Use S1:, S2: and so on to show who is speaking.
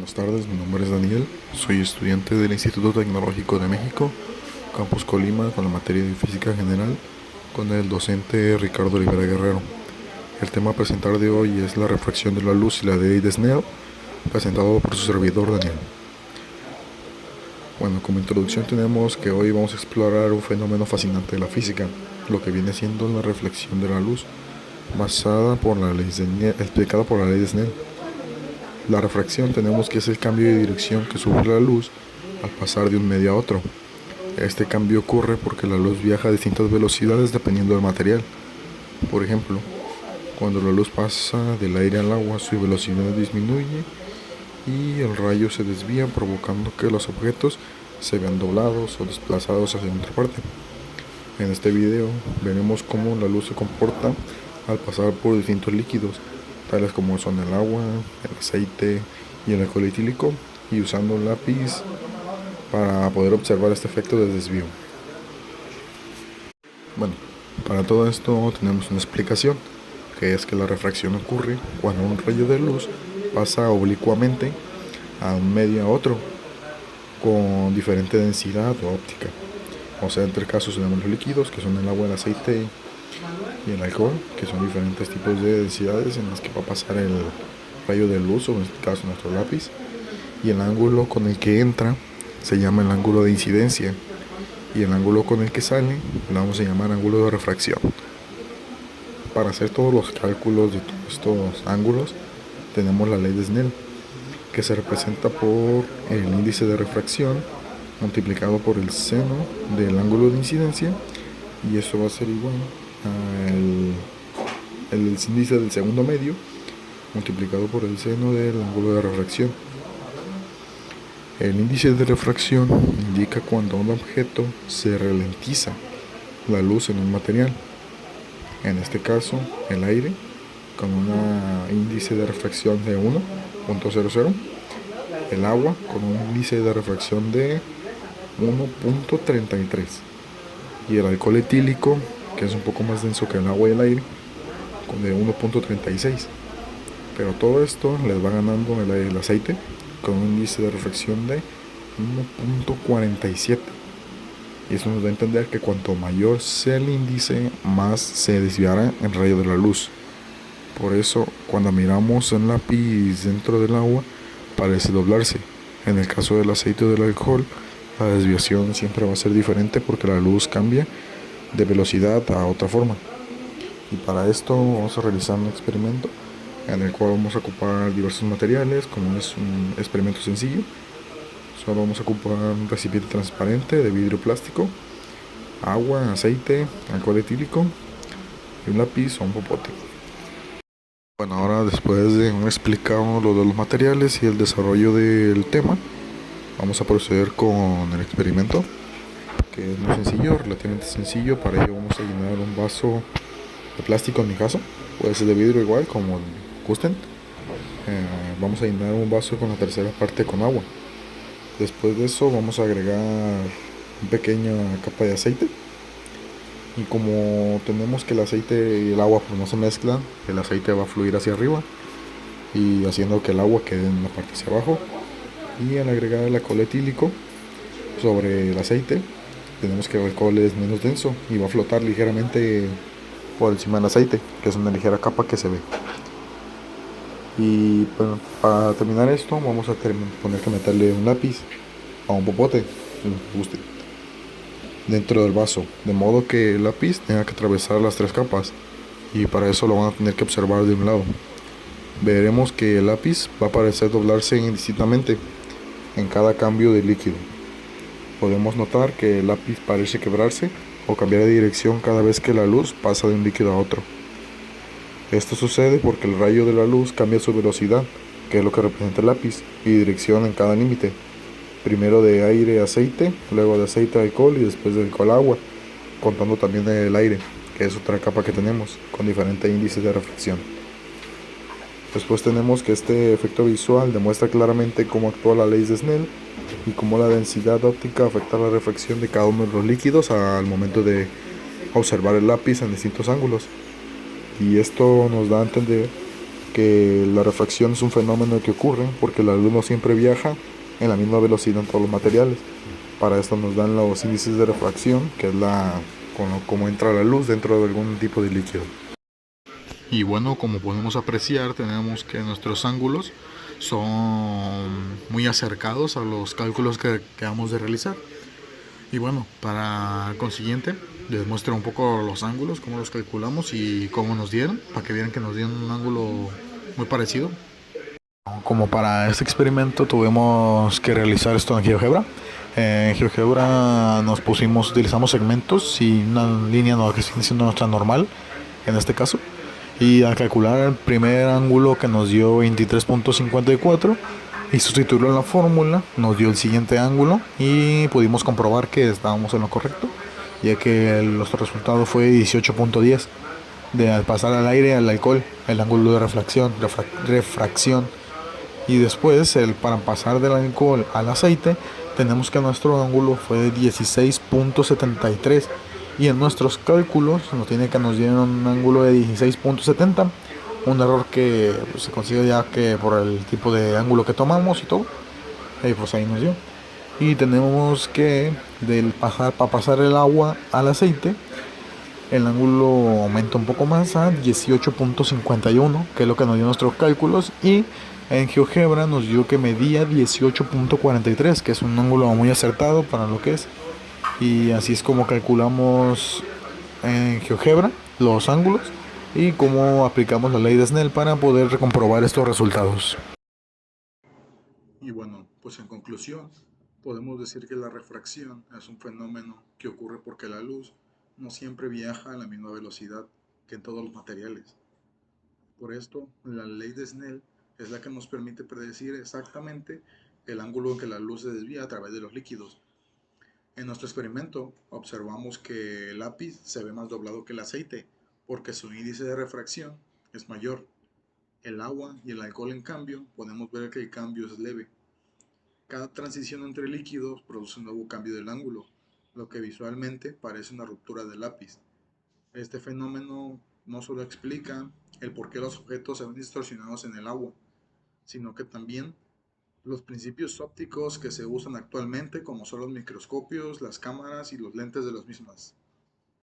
S1: Buenas tardes, mi nombre es Daniel, soy estudiante del Instituto Tecnológico de México, Campus Colima, con la materia de Física General, con el docente Ricardo Rivera Guerrero. El tema a presentar de hoy es la refracción de la luz y la ley de Snell, presentado por su servidor Daniel. Bueno, como introducción tenemos que hoy vamos a explorar un fenómeno fascinante de la física, lo que viene siendo la reflexión de la luz, basada por la ley de Snell, explicada por la ley de Snell. La refracción tenemos que es el cambio de dirección que sufre la luz al pasar de un medio a otro. Este cambio ocurre porque la luz viaja a distintas velocidades dependiendo del material. Por ejemplo, cuando la luz pasa del aire al agua, su velocidad disminuye y el rayo se desvía, provocando que los objetos se vean doblados o desplazados hacia otra parte. En este video veremos cómo la luz se comporta al pasar por distintos líquidos, tales como son el agua, el aceite y el alcohol etílico, y usando un lápiz para poder observar este efecto de desvío. Bueno, para todo esto tenemos una explicación, que es que la refracción ocurre cuando un rayo de luz pasa oblicuamente a un medio a otro con diferente densidad o óptica. O sea, entre casos tenemos los líquidos, que son el agua, el aceite y el alcohol, que son diferentes tipos de densidades en las que va a pasar el rayo de luz, o en este caso nuestro lápiz, y el ángulo con el que entra se llama el ángulo de incidencia, y el ángulo con el que sale lo vamos a llamar ángulo de refracción. Para hacer todos los cálculos de todos estos ángulos tenemos la ley de Snell, que se representa por el índice de refracción multiplicado por el seno del ángulo de incidencia, y eso va a ser igual al índice del segundo medio multiplicado por el seno del ángulo de refracción. El índice de refracción indica cuando un objeto se ralentiza la luz en un material, en este caso el aire, con un índice de refracción de 1.00, el agua con un índice de refracción de 1.33 y el alcohol etílico, que es un poco más denso que el agua y el aire, con de 1.36. Pero todo esto les va ganando el aceite con un índice de refracción de 1.47. Y eso nos da a entender que cuanto mayor sea el índice, más se desviará el rayo de la luz. Por eso, cuando miramos el lápiz dentro del agua, parece doblarse. En el caso del aceite o del alcohol, la desviación siempre va a ser diferente porque la luz cambia de velocidad a otra forma. Y para esto vamos a realizar un experimento en el cual vamos a ocupar diversos materiales, como es un experimento sencillo. Solo vamos a ocupar un recipiente transparente de vidrio plástico, agua, aceite, alcohol etílico y un lápiz o un popote. Bueno, ahora después de haber explicado lo de los materiales y el desarrollo del tema, vamos a proceder con el experimento, que es muy sencillo, relativamente sencillo. Para ello vamos a llenar un vaso de plástico, en mi caso, puede ser de vidrio igual, como gusten. Vamos a llenar un vaso con la tercera parte con agua. Después de eso vamos a agregar una pequeña capa de aceite, y como tenemos que el aceite y el agua pues no se mezclan, el aceite va a fluir hacia arriba y haciendo que el agua quede en la parte hacia abajo. Y al agregar el alcohol etílico sobre el aceite, tenemos que el alcohol es menos denso y va a flotar ligeramente por encima del aceite, que es una ligera capa que se ve. Y bueno, para terminar esto vamos a tener que meterle un lápiz o un popote, como guste, dentro del vaso, de modo que el lápiz tenga que atravesar las tres capas, y para eso lo van a tener que observar de un lado. Veremos que el lápiz va a parecer doblarse indistintamente en cada cambio de líquido. Podemos notar que el lápiz parece quebrarse o cambiar de dirección cada vez que la luz pasa de un líquido a otro. Esto sucede porque el rayo de la luz cambia su velocidad, que es lo que representa el lápiz, y dirección en cada límite. Primero de aire a aceite, luego de aceite a alcohol y después de alcohol a agua, contando también el aire, que es otra capa que tenemos, con diferentes índices de refracción. Después tenemos que este efecto visual demuestra claramente cómo actúa la ley de Snell y cómo la densidad óptica afecta la refracción de cada uno de los líquidos al momento de observar el lápiz en distintos ángulos. Y esto nos da a entender que la refracción es un fenómeno que ocurre porque la luz no siempre viaja en la misma velocidad en todos los materiales. Para esto nos dan los índices de refracción, que es como entra la luz dentro de algún tipo de líquido. Y bueno, como podemos apreciar, tenemos que nuestros ángulos son muy acercados a los cálculos que acabamos de realizar. Y bueno, para consiguiente, les muestro un poco los ángulos, cómo los calculamos y cómo nos dieron, para que vieran que nos dieron un ángulo muy parecido. Como para este experimento tuvimos que realizar esto en GeoGebra. En GeoGebra utilizamos segmentos y una línea que sigue siendo nuestra normal, en este caso. Y al calcular el primer ángulo que nos dio 23.54 y sustituirlo en la fórmula, nos dio el siguiente ángulo y pudimos comprobar que estábamos en lo correcto, ya que nuestro resultado fue 18.10 de al pasar al aire al alcohol, el ángulo de refracción. Y después, para pasar del alcohol al aceite, tenemos que nuestro ángulo fue de 16.73 y en nuestros cálculos nos dieron un ángulo de 16.70, un error que pues, se consigue ya que por el tipo de ángulo que tomamos y todo, pues ahí nos dio. Y tenemos que para pasar el agua al aceite, el ángulo aumenta un poco más a 18.51, que es lo que nos dio nuestros cálculos, y en GeoGebra nos dio que medía 18.43, que es un ángulo muy acertado para lo que es. Y así es como calculamos en GeoGebra los ángulos y cómo aplicamos la ley de Snell para poder comprobar estos resultados. Y bueno, pues en conclusión, podemos decir que la refracción es un fenómeno que ocurre porque la luz no siempre viaja a la misma velocidad que en todos los materiales. Por esto, la ley de Snell es la que nos permite predecir exactamente el ángulo en que la luz se desvía a través de los líquidos. En nuestro experimento, observamos que el lápiz se ve más doblado que el aceite, porque su índice de refracción es mayor. El agua y el alcohol, en cambio, podemos ver que el cambio es leve. Cada transición entre líquidos produce un nuevo cambio del ángulo, lo que visualmente parece una ruptura del lápiz. Este fenómeno no solo explica el por qué los objetos se ven distorsionados en el agua, sino que también los principios ópticos que se usan actualmente, como son los microscopios, las cámaras y los lentes de los mismas.